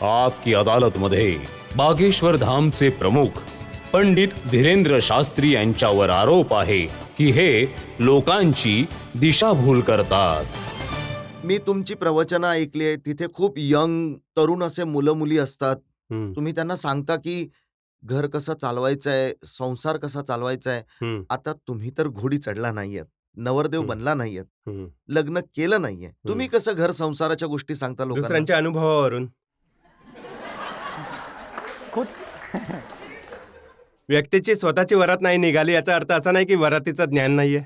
आपकी अदालत मध्ये बागेश्वर धामचे प्रमुख पंडित धीरेंद्र शास्त्री यांच्यावर आरोप आहे की हे लोकांची दिशाभूल करतात. मी तुमची प्रवचनं ऐकली आहे. तिथे खूप यंग तरुण असे मुलं मुली असतात. तुम्ही त्यांना सांगता की घर कसं चालवायचं आहे, संसार कसा चालवायचा आहे. आता तुम्ही तर घोडी चढला नाहीयेत, नवरदेव बनला नाहीयेत, लग्न केलं नाहीये. तुम्ही कसं घर संसाराच्या गोष्टी सांगता लोकांना? दुसऱ्यांच्या अनुभवावरून. व्यक्तीची स्वतःची वरात नाही निघाली याचा अर्थ असा नाही की वरातीचं ज्ञान नाहीये.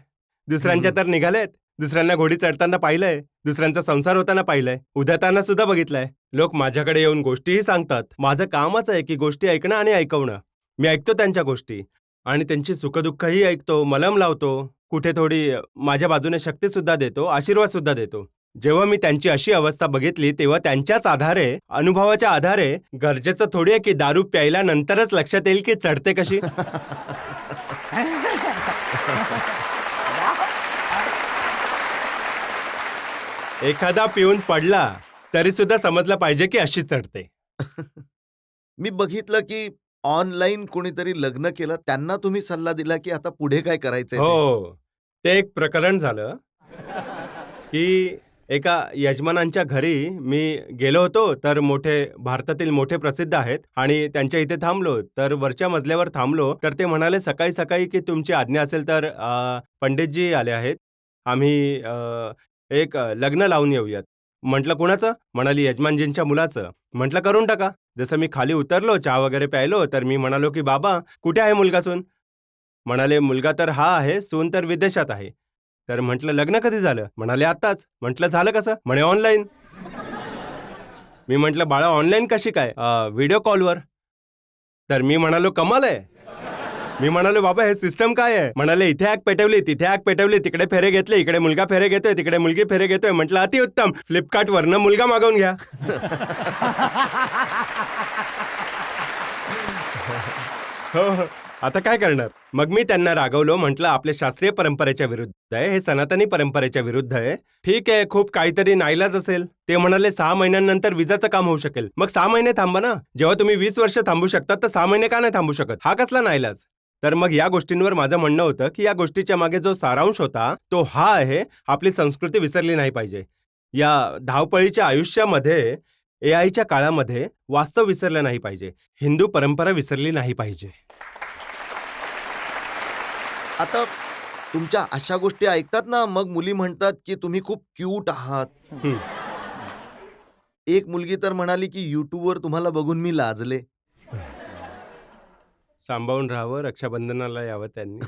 दुसऱ्यांच्या तर निघालेत. दुसऱ्यांना घोडी चढताना पाहिलंय, दुसऱ्यांचा संसार होताना पाहिलंय, उद्याताना सुद्धा बघितलंय. लोक माझ्याकडे येऊन गोष्टीही सांगतात. माझं कामच आहे की गोष्टी ऐकणं आणि ऐकवणं. मी ऐकतो त्यांच्या गोष्टी आणि त्यांची सुखदुःखही ऐकतो, मलम लावतो, कुठे थोडी माझ्या बाजूने शक्ती सुद्धा देतो, आशीर्वाद सुद्धा देतो. जेव्हा मी त्यांची अशी अवस्था बघितली तेव्हा त्यांच्याच आधारे, अनुभवाच्या आधारे, गरजेचं थोडी आहे की दारू प्यायला नंतरच लक्षात येईल की चढते कशी. एखादा पिऊन पडला तरी सुद्धा समजलं पाहिजे की अशी चढते. मी बघितलं की ऑनलाईन कोणीतरी लग्न केलं, त्यांना तुम्ही सल्ला दिला की आता पुढे काय करायचंय. हो, ते एक प्रकरण झालं की एका यजमानांच्या घरी मी गेलो होतो. तर भारतातील मोठे प्रसिद्ध आहेत आणि त्यांच्या इथे थांबलो. तर वरच्या मजल्यावर थांबलो तर ते म्हणाले सकाळी सकाळी की तुमची आज्ञा असेल तर पंडितजी आले आहेत, आम्ही एक लग्न लावून येऊयात. म्हटलं कुणाचं? म्हणाली यजमानजींच्या मुलाचं. म्हटलं करून टाका. जसं मी खाली उतरलो, चहा वगैरे प्यायलो, तर मी म्हणालो की बाबा कुठे आहे मुलगा सून? म्हणाले मुलगा तर हा आहे, सून तर विदेशात आहे. तर म्हटलं लग्न कधी झालं? म्हणाले आत्ताच. म्हटलं झालं कसं? म्हणे ऑनलाईन. मी म्हटलं बाळा ऑनलाईन कशी काय? व्हिडिओ कॉलवर. तर मी म्हणालो कमाल आहे. मी म्हणालो बाबा हे सिस्टम काय आहे? म्हणाले इथे आग पेटवली, तिथे आग पेटवली, तिकडे फेरे घेतले, इकडे मुलगा फेरे घेतोय, तिकडे मुलगी फेरे घेतोय. म्हटलं अतिउत्तम, फ्लिपकार्टवरनं मुलगा मागवून घ्या. हो, आता काय करणार? मग मी त्यांना रागवलो. म्हटलं आपल्या शास्त्रीय परंपरेच्या विरुद्ध आहे, हे सनातनी परंपरेच्या विरुद्ध आहे. ठीक आहे, खूप काहीतरी नाईलाज असेल. ते म्हणाले 6 महिन्यांनंतर विजाचं काम होऊ शकेल. मग 6 महिने थांबा ना. जेव्हा तुम्ही 20 वर्ष थांबू शकतात तर 6 महिने का नाही थांबू शकत? हा कसला नाईलाज? तर मग या गोष्टींवर माझं म्हणणं होतं की या गोष्टीच्या मागे जो सारांश होता तो हा आहे, आपली संस्कृती विसरली नाही पाहिजे. या धावपळीच्या आयुष्यामध्ये, एआयच्या काळामध्ये वास्तव विसरलं नाही पाहिजे, हिंदू परंपरा विसरली नाही पाहिजे. आता तुमच्या अशा गोष्टी ऐकतात ना, मग मुली म्हणतात की तुम्ही खूप क्यूट आहात. एक मुलगी तर म्हणाली की युट्यूबवर तुम्हाला बघून मी लाजले. सांभाळून राहावं, रक्षाबंधनाला यावं त्यांनी.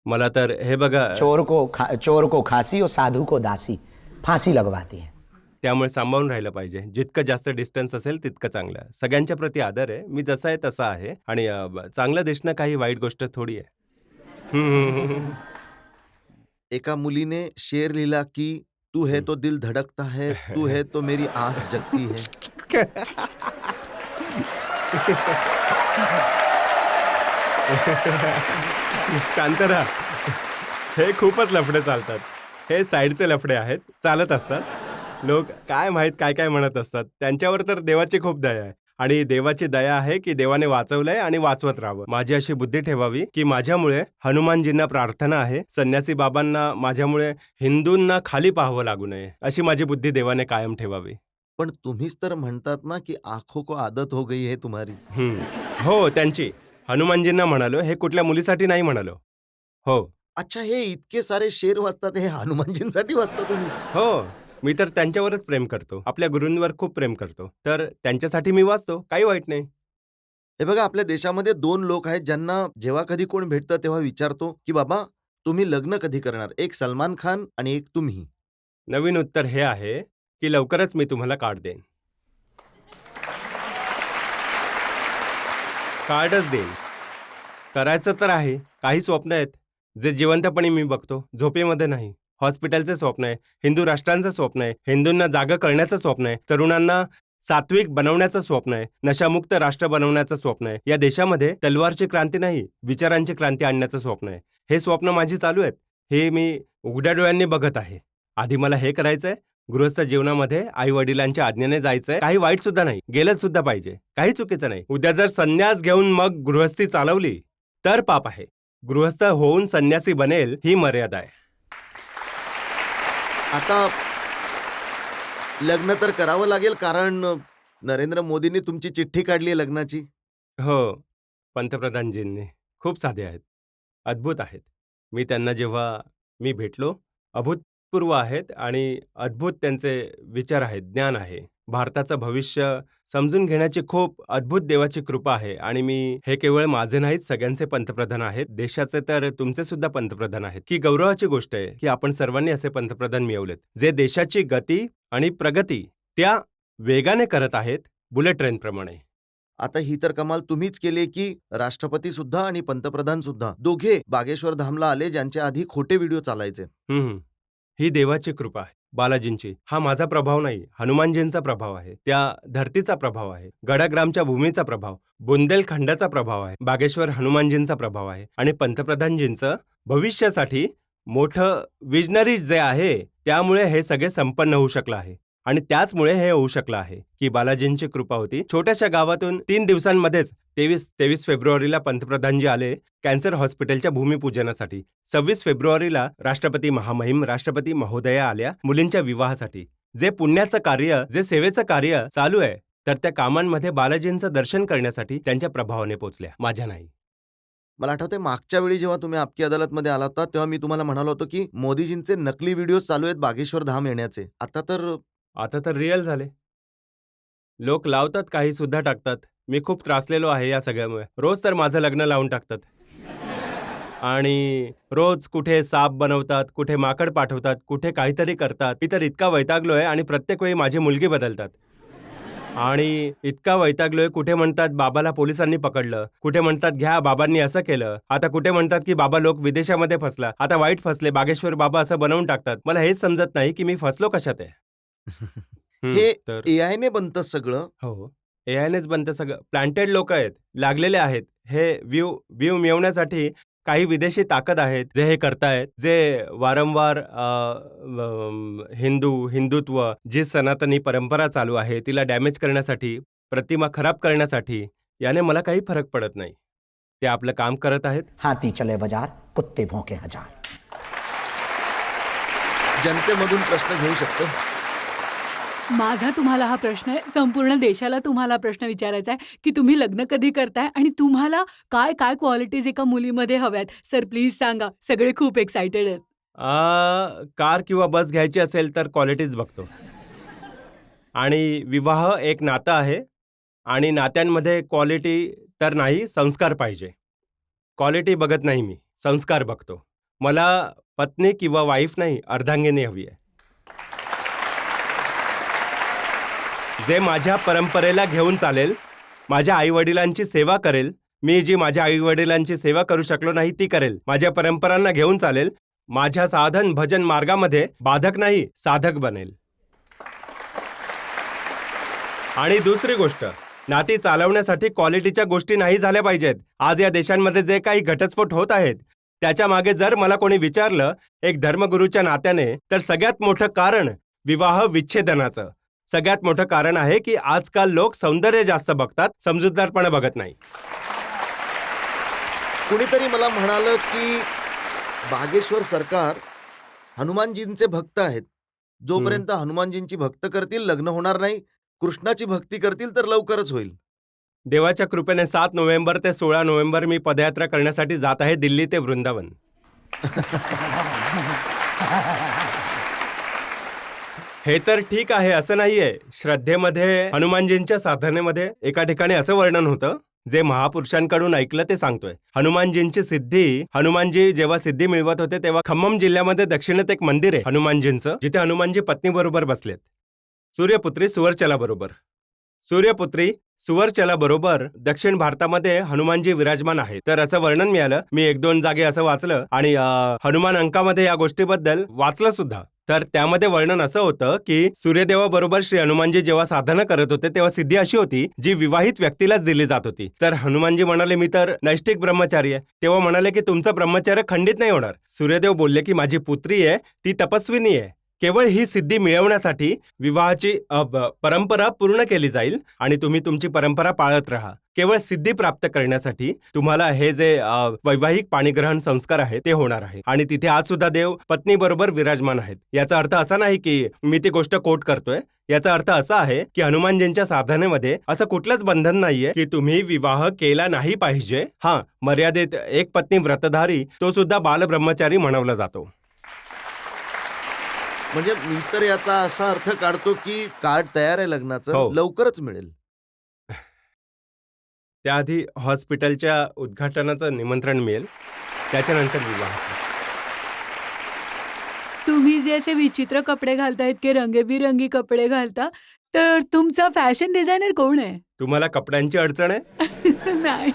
मला तर हे बघा, चोर को खासी और साधू को दासी, फांसी लगवाती है. त्यामुळे सांभाळून राहिलं पाहिजे. जितकं जास्त डिस्टन्स असेल तितकं चांगलं. सगळ्यांच्या प्रती आदर आहे. मी जसा आहे तसा आहे आणि चांगलं दिसणं काही वाईट गोष्ट थोडी आहे. एका मुलीने शेर लिहिला की तू है तो दिल धड़कता है, तू है तो मेरी आस जगती है. शांत राहा. हे खूपच लफडे चालतात. हे साईडचे लफडे आहेत, चालत असतात. लोक काय माहित काय काय म्हणत असतात. त्यांच्यावर तर देवाची खूप दया आहे आणि देवाची दया आहे की देवाने वाचवलंय आणि वाचवत राहावं. माझी अशी बुद्धी ठेवावी की माझ्यामुळे हनुमानजींना प्रार्थना आहे, संन्यासी बाबांना माझ्यामुळे हिंदूंना खाली पाहावं लागू नये, अशी माझी बुद्धी देवाने कायम ठेवावी. पण तुम्हीच तर म्हणतात ना की आंखों को आदत हो गई है तुम्हारी. हो, त्यांची. हनुमानजींना म्हणालो, हे कुठल्या मुलीसाठी नाही म्हणालो. हो. अच्छा, हे इतके सारे शेर वाचतात, हे हनुमानजींसाठी वाचता तुम्ही? हो, मी तर त्यांच्यावरच प्रेम करतो. आपल्या गुरूंवर खूप प्रेम करतो. तर त्यांच्यासाठी मी वाचतो, काही वाईट नाही. हे बघा, आपल्या देशामध्ये 2 लोक आहेत ज्यांना जेव्हा कधी कोण भेटतं तेव्हा विचारतो की बाबा तुम्ही लग्न कधी करणार? एक सलमान खान आणि एक तुम्ही. नवीन उत्तर हे आहे की लवकरच मी तुम्हाला कार्ड देईन. कार्डच देईन. करायचं तर आहे. काही स्वप्न आहेत जे जिवंतपणी मी बघतो, झोपेमध्ये नाही. हॉस्पिटलचे स्वप्न आहे, हिंदू राष्ट्रांचं स्वप्न आहे, हिंदूंना जागं करण्याचं स्वप्न आहे, तरुणांना सात्विक बनवण्याचं स्वप्न आहे, नशामुक्त राष्ट्र बनवण्याचं स्वप्न आहे. या देशामध्ये तलवारची क्रांती नाही, विचारांची क्रांती आणण्याचं स्वप्न आहे. हे स्वप्न माझी चालू आहेत. हे मी उघड्या डोळ्यांनी बघत आहे. आधी मला हे करायचंय, गृहस्थ जीवनामध्ये आई वडिलांच्या आज्ञेने जायचंय. काही वाईट सुद्धा नाही, गेलं सुद्धा पाहिजे, काही चुकीचं नाही. उद्या जर संन्यास घेऊन मग गृहस्थी चालवली तर पाप आहे. गृहस्थ होऊन संन्यासी बनेल ही मर्यादा आहे. आता लग्न तर करावं लागेल, कारण नरेंद्र मोदींनी तुमची चिठ्ठी काढली आहे लग्नाची. हो, पंतप्रधानजींनी खूप साधे आहेत, अद्भुत आहेत. मी त्यांना जेव्हा मी भेटलो, अभूतपूर्व आहेत आणि अद्भुत त्यांचे विचार आहेत, ज्ञान आहे. भारताचं भविष्य समजून घेण्याची खूप अद्भुत देवाची कृपा आहे आणि मी हे केवळ माझे नाहीत, सगळ्यांचे पंतप्रधान आहेत, देशाचे तर तुमचे सुद्धा पंतप्रधान आहेत. की गौरवाची गोष्ट आहे की आपण सर्वांनी असे पंतप्रधान मिळवलेत जे देशाची गती आणि प्रगती त्या वेगाने करत आहेत, बुलेट ट्रेनप्रमाणे. आता ही तर कमाल तुम्हीच केली की राष्ट्रपती सुद्धा आणि पंतप्रधान सुद्धा दोघे बागेश्वर धामला आले, ज्यांच्या आधी खोटे व्हिडिओ चालायचे. ही देवाची कृपा आहे, बालाजींची. हा माझा प्रभाव नाही, हनुमानजींचा प्रभाव आहे, त्या धरतीचा प्रभाव आहे, गडाग्रामच्या भूमीचा प्रभाव, बुंदेलखंडाचा प्रभाव आहे, बागेश्वर हनुमानजींचा प्रभाव आहे आणि पंतप्रधानजींचं भविष्यासाठी मोठं विजनरी जे आहे त्यामुळे हे सगळे संपन्न होऊ शकलं आहे. आणि त्याचमुळे हे होऊ शकलं आहे की बालाजींची कृपा होती. छोट्याशा गावातून 3 दिवसांमध्येच 23 फेब्रुवारीला पंतप्रधानजी आले कॅन्सर हॉस्पिटलच्या भूमिपूजनासाठी. 26 फेब्रुवारीला राष्ट्रपती महामहिम राष्ट्रपती महोदया आल्या मुलींच्या विवाहासाठी. जे पुण्याचं कार्य, जे सेवेचं कार्य चालू आहे, तर त्या कामांमध्ये बालाजींचं दर्शन करण्यासाठी त्यांच्या प्रभावाने पोचल्या, माझ्या नाही. मला आठवतंय मागच्या वेळी जेव्हा तुम्ही आपकी अदालतमध्ये आला होता, तेव्हा मी तुम्हाला म्हणालो होतो की मोदीजींचे नकली व्हिडिओ चालू आहेत बागेश्वर धाम येण्याचे. आता तर रिअल झाले. लोक लावतात, काही सुद्धा टाकतात. मी खूप त्रासलेलो आहे या सगळ्यामुळे. रोज तर माझं लग्न लावून टाकतात आणि रोज कुठे साप बनवतात, कुठे माकड पाठवतात, कुठे काहीतरी करतात. मी तर इतका वैतागलोय आणि प्रत्येक वेळी माझी मुलगी बदलतात आणि इतका वैतागलोय. कुठे म्हणतात बाबाला पोलिसांनी पकडलं, कुठे म्हणतात घ्या बाबांनी असं केलं, आता कुठे म्हणतात की बाबा लोक विदेशामध्ये फसला, आता वाईट फसले, बागेश्वर बाबा असं बनवून टाकतात. मला हेच समजत नाही की मी फसलो कशात आहे. हे तर AI ने बनतं सगळं. हो, एआयनेच बनतं सगळं. प्लांटेड लोक आहेत, लागलेले आहेत. हे व्ह्यू मिळवण्यासाठी काही विदेशी ताकद आहेत जे हे करतायत, जे वारंवार हिंदुत्व, जी सनातनी परंपरा चालू आहे तिला डॅमेज करण्यासाठी, प्रतिमा खराब करण्यासाठी. याने मला काही फरक पडत नाही. ते आपलं काम करत आहेत. हाथी चले बाजार, कुत्ते भौंके हजार. जनतेमधून प्रश्न घेऊ शकतो. माझा तुम्हाला हा प्रश्न आहे, संपूर्ण देशाला तुम्हाला प्रश्न विचारायचा आहे की तुम्ही लग्न कधी करताय आणि तुम्हाला काय काय क्वालिटीज एका मुलीमध्ये हव्यात. सर प्लीज सांगा, सगळे खूप एक्साइटेड आहेत. कार किंवा बस घ्यायची असेल तर क्वालिटीज बघतो. आणि विवाह एक नातं आहे आणि नात्यांमध्ये क्वालिटी तर नाही, संस्कार पाहिजे. क्वालिटी बघत नाही मी, संस्कार बघतो. मला पत्नी किंवा वाईफ नाही, अर्धांगिनी हवी आहे, जे माझ्या परंपरेला घेऊन चालेल, माझ्या आईवडिलांची सेवा करेल. मी जी माझ्या आईवडिलांची सेवा करू शकलो नाही ती करेल. माझ्या परंपरांना घेऊन चालेल. माझ्या साधन भजन मार्गामध्ये बाधक नाही, साधक बनेल. आणि दुसरी गोष्ट, नाती चालवण्यासाठी क्वालिटीच्या गोष्टी नाही झाल्या पाहिजेत. आज या देशांमध्ये जे काही घटस्फोट होत आहेत त्याच्या मागे जर मला कोणी विचारलं एक धर्मगुरूच्या नात्याने, तर सगळ्यात मोठं कारण विवाह विच्छेदनाचं सगळ्यात मोठं कारण आहे की आजकाल लोक सौंदर्य जास्त बघतात, समजूतदारपणा बघत नाही. कुणीतरी मला म्हणालं की बागेश्वर सरकार हनुमानजींचे भक्त आहेत. जोपर्यंत हनुमानजींची भक्त करतील लग्न होणार नाही, कृष्णाची भक्ती करतील तर लवकरच होईल. देवाच्या कृपेने 7 नोव्हेंबर ते 16 नोव्हेंबर मी पदयात्रा करण्यासाठी जात आहे, दिल्ली ते वृंदावन. हे तर ठीक आहे, असं नाहीये. श्रद्धेमध्ये हनुमानजींच्या साधनेमध्ये एका ठिकाणी असं वर्णन होतं जे महापुरुषांकडून ऐकलं ते सांगतोय. हनुमानजींची सिद्धी, हनुमानजी जेव्हा सिद्धी मिळवत होते तेव्हा खम्मम जिल्ह्यामध्ये दक्षिणेत एक मंदिर आहे हनुमानजींचं, जिथे हनुमानजी पत्नी बरोबर बसलेत, सूर्यपुत्री सुवर्चला बरोबर. सूर्यपुत्री सुवर्चला बरोबर दक्षिण भारतामध्ये हनुमानजी विराजमान आहे. तर असं वर्णन मिळालं. मी 1-2 जागे असं वाचलं आणि हनुमान अंकामध्ये या गोष्टीबद्दल वाचलं सुद्धा. तर त्यामध्ये वर्णन असं होतं की सूर्यदेवाबरोबर श्री हनुमानजी जेव्हा साधना करत होते तेव्हा सिद्धी अशी होती जी विवाहित व्यक्तीलाच दिली जात होती. तर हनुमानजी म्हणाले मी तर नैष्ठिक ब्रह्मचारी आहे. तेव्हा म्हणाले की तुमचं ब्रह्मचर्य खंडित नाही होणार. सूर्यदेव बोलले की माझी पुत्री आहे, ती तपस्विनी आहे, केवळ ही सिद्धी मिळवण्यासाठी विवाहाची परंपरा पूर्ण केली जाईल आणि तुम्ही तुमची परंपरा पाळत राहा. केवळ सिद्धी प्राप्त करण्यासाठी तुम्हाला हे जे वैवाहिक पाणीग्रहण संस्कार आहे ते होणार आहे. आणि तिथे आज सुद्धा देव पत्नी बरोबर विराजमान आहेत. याचा अर्थ असा नाही की मी ती गोष्ट कोट करतोय. याचा अर्थ असा आहे की हनुमानजींच्या साधनेमध्ये असं कुठलंच बंधन नाहीये की तुम्ही विवाह केला नाही पाहिजे. हा, मर्यादित एक पत्नी व्रतधारी तो सुद्धा बालब्रह्मचारी म्हणवला जातो. म्हणजे मी तर याचा असा अर्थ काढतो की कार्ड तयार आहे लग्नाचं, हो. लवकरच मिळेल. त्याआधी हॉस्पिटलच्या उद्घाटनाचं निमंत्रण मिळेल, त्याच्यानंतर विवाहाचं. तुम्ही जे असे विचित्र कपडे घालता, इतके रंगीबिरंगी कपडे घालता, तर तुमचा फॅशन डिझायनर कोण आहे? तुम्हाला कपड्यांची अडचण आहे? नाही.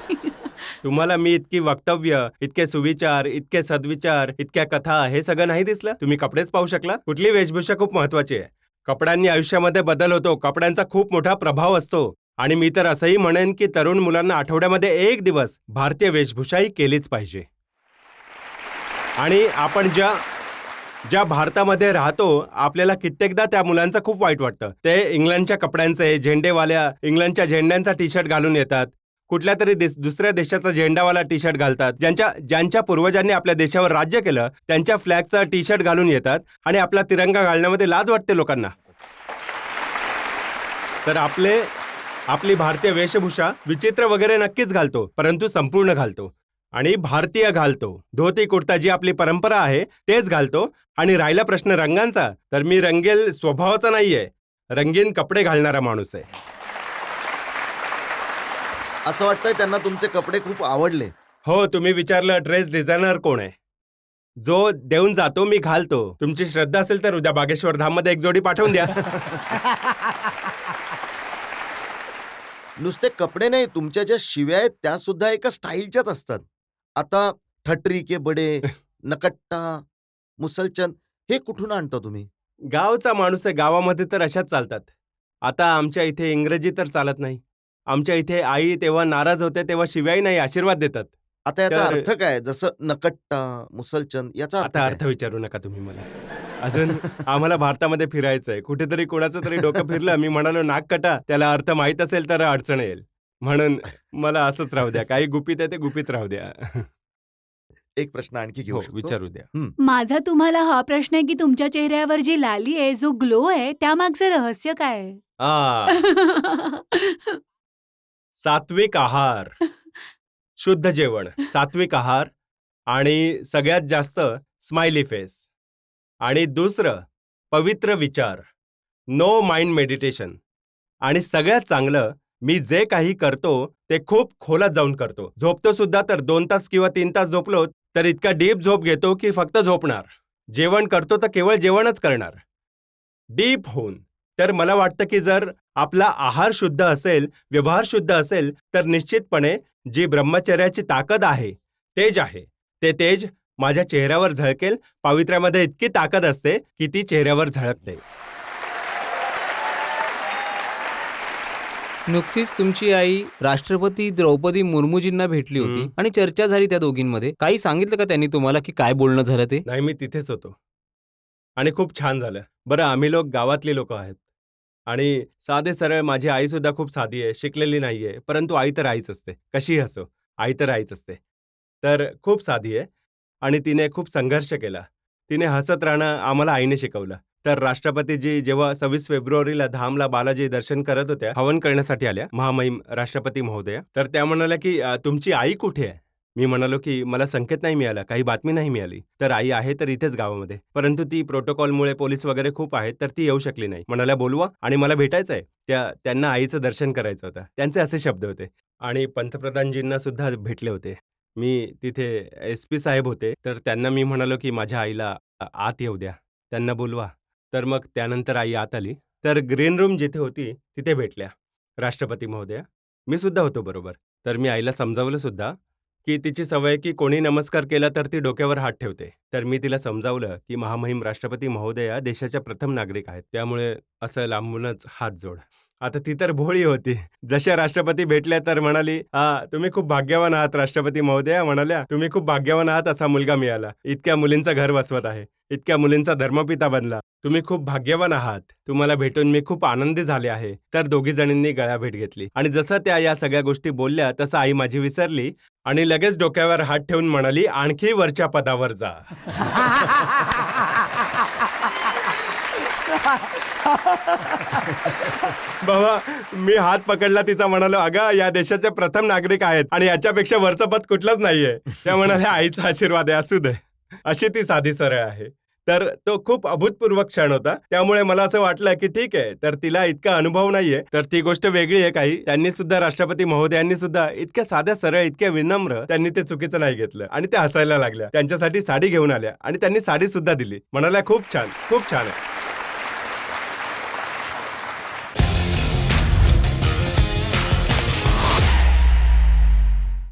तुम्हाला मी इतकी वक्तव्य, इतके सुविचार, इतके सद्विचार, इतक्या कथा हे सगळं नाही दिसलं? तुम्ही कपडेच पाहू शकला? कुठली वेशभूषा खूप महत्वाची आहे. कपड्यांनी आयुष्यामध्ये बदल होतो. कपड्यांचा खूप मोठा प्रभाव असतो. आणि मी तर असंही म्हणेन की तरुण मुलांना आठवड्यामध्ये 1 दिवस भारतीय वेशभूषाही केलीच पाहिजे. आणि आपण ज्या भारतामध्ये राहतो, आपल्याला कित्येकदा त्या मुलांचं खूप वाईट वाटतं. ते इंग्लंडच्या कपड्यांचे, झेंडेवाल्या इंग्लंडच्या झेंड्यांचा टी शर्ट घालून येतात. कुठल्या तरी दुसऱ्या देशाचा झेंडावाला टी शर्ट घालतात. ज्यांच्या पूर्वजांनी आपल्या देशावर राज्य केलं त्यांच्या फ्लॅगचा टी शर्ट घालून येतात आणि आपला तिरंगा घालण्यामध्ये लाज वाटते लोकांना. तर आपली भारतीय वेशभूषा विचित्र वगैरे नक्कीच घालतो, परंतु संपूर्ण घालतो आणि भारतीय घालतो. धोती कुर्ता जी आपली परंपरा आहे तेच घालतो. आणि राहिला प्रश्न रंगांचा, तर मी रंगेल स्वभावाचा नाहीये, रंगीन कपडे घालणारा माणूस आहे. असं वाटतंय त्यांना तुमचे कपडे खूप आवडले. हो, तुम्ही विचारलं ड्रेस डिझायनर कोण आहे. जो देऊन जातो मी घालतो. तुमची श्रद्धा असेल तर उद्या बागेश्वर धाममध्ये एक जोडी पाठवून द्या. नुसते कपडे नाही, तुमच्या ज्या शिव्या आहेत त्या सुद्धा एका स्टाईलच्याच असतात. आता ठटरी के बडे, नकट्टा, मुसलचंद हे कुठून आणता तुम्ही? गावचा माणूस आहे, गावामध्ये तर अशाच चालतात. आता आमच्या इथे इंग्रजी तर चालत नाही. आमच्या इथे आई तेव्हा नाराज होते तेव्हा शिव्याही नाही, आशीर्वाद देतात. आता याचा तर- अर्थ काय? जसं नकट्टा, मुसलचंद याचा अर्थ आता काय? अर्थ विचारू नका तुम्ही मला. अजून आम्हाला भारतामध्ये फिरायचंय. कुठेतरी कोणाचं तरी डोकं फिरलं, मी म्हणालो नाक कटा, त्याला अर्थ माहित असेल तर अडचण येईल. म्हणून मला असंच राहू द्या. काही गुपित आहे ते गुपित राहू द्या. एक प्रश्न आणखी घेऊ हो, शकतो? विचारू द्या. माझा तुम्हाला हा प्रश्न आहे की तुमच्या चेहऱ्यावर जी लाली आहे, जो ग्लो आहे, त्यामागचं रहस्य काय आहे? सात्विक आहार, शुद्ध जेवण, सात्विक आहार आणि सगळ्यात जास्त स्माइली फेस. आणि दुसरं पवित्र विचार, नो माइंड मेडिटेशन. आणि सगळ्यात चांगलं, मी जे काही करतो ते खूप खोलात जाऊन करतो. झोपतो सुद्धा तर 2 तास किंवा 3 तास झोपलो तर इतका डीप झोप घेतो की फक्त झोपणार. जेवण करतो तर केवळ जेवणच करणार, डीप होऊन. तर मला वाटतं की जर आपला आहार शुद्ध असेल, व्यवहार शुद्ध असेल, तर निश्चितपणे जी ब्रह्मचर्याची ताकद आहे, तेज आहे, ते तेज माझ्या चेहऱ्यावर झळकेल. पावित्र्यामध्ये इतकी ताकद असते की ती चेहऱ्यावर झळकते. नुकतीच तुमची आई राष्ट्रपती द्रौपदी मुर्मूजींना भेटली होती हम्म. आणि चर्चा झाली त्या दोघींमध्ये. काही सांगितलं का त्यांनी तुम्हाला की काय बोलणं झालं ते? नाही, मी तिथेच होतो आणि खूप छान झालं. बरं, आम्ही लोक गावातली लोक आहेत आणि साधे सरळ. माझी आई सुद्धा खूप साधी आहे, शिकलेली नाहीये, परंतु आई तर आईच असते. कशीही असो, आई तर आईच असते. तर खूप साधी आहे आणि तिने खूप संघर्ष केला. तिने हसत राहणं आम्हाला आईने शिकवलं. तर राष्ट्रपतीजी जेव्हा 26 फेब्रुवारीला धामला बालाजी दर्शन करत होत्या, हवन करण्यासाठी आल्या, महामहिम राष्ट्रपती महोदया. तर त्या म्हणाल्या की तुमची आई कुठे आहे? मी म्हणालो की मला संकेत नाही मिळाला, काही बातमी नाही मिळाली. तर आई आहे तर इथेच गावामध्ये, परंतु ती प्रोटोकॉलमुळे पोलीस वगैरे खूप आहेत तर ती येऊ शकली नाही. म्हणाल्या बोलवा आणि मला भेटायचं आहे. त्यांना आईचं दर्शन करायचं होतं. त्यांचे असे शब्द होते. आणि पंतप्रधानजींना सुद्धा भेटले होते. मी तिथे SP साहेब होते, तर त्यांना मी म्हणालो की माझ्या आईला आत येऊ द्या, त्यांना बोलवा. तर मग त्यानंतर आई आत आली. तर ग्रीन रूम जिथे होती तिथे भेटल्या राष्ट्रपती महोदया. मी सुद्धा होतो बरोबर. तर मी आईला समजावलं सुद्धा की तिची सवय की कोणी नमस्कार केला तर ती डोक्यावर हात ठेवते. तर मी तिला समजावलं की महामहिम राष्ट्रपती महोदया देशाच्या प्रथम नागरिक आहेत, त्यामुळे असं लांबूनच हात जोड. आता ती तर भोळी होती. जशा राष्ट्रपती भेटल्या तर म्हणाली, हा तुम्ही खूप भाग्यवान आहात राष्ट्रपती महोदया. म्हणाल्या, तुम्ही खूप भाग्यवान आहात, असा मुलगा मिळाला. इतक्या मुलींचं घर वसवत आहे, इतक्या मुलींचा धर्मपिता बनला. तुम्ही खूप भाग्यवान आहात. तुम्हाला भेटून मी खूप आनंदी झाले आहे. तर दोघी जणींनी गळाभेट घेतली आणि जसं त्या या सगळ्या गोष्टी बोलल्या तसं आई माझी विसरली आणि लगेच डोक्यावर हात ठेवून म्हणाली, आणखी वरच्या पदावर जा. बाबा, मी हात पकडला तिचा, म्हणालो, अगं या देशाचे प्रथम नागरिक आहेत आणि याच्यापेक्षा वरचं पद कुठलंच नाहीये. त्या म्हणाल्या, आईचा आशीर्वाद आहे, असू दे. अशी ती साधी सरळ आहे. तर तो खूप अभूतपूर्व क्षण होता. त्यामुळे मला असं वाटलं की ठीक आहे, तर तिला इतका अनुभव नाहीये तर ती गोष्ट वेगळी आहे. काही त्यांनी सुद्धा, राष्ट्रपती महोदयांनी सुद्धा इतक्या साध्या सरळ, इतक्या विनम्र, त्यांनी ते चुकीचं नाही घेतलं आणि त्या हसायला लागल्या. त्यांच्यासाठी साडी घेऊन आल्या आणि त्यांनी साडी सुद्धा दिली. म्हणाल्या, खूप छान, खूप छान आहे.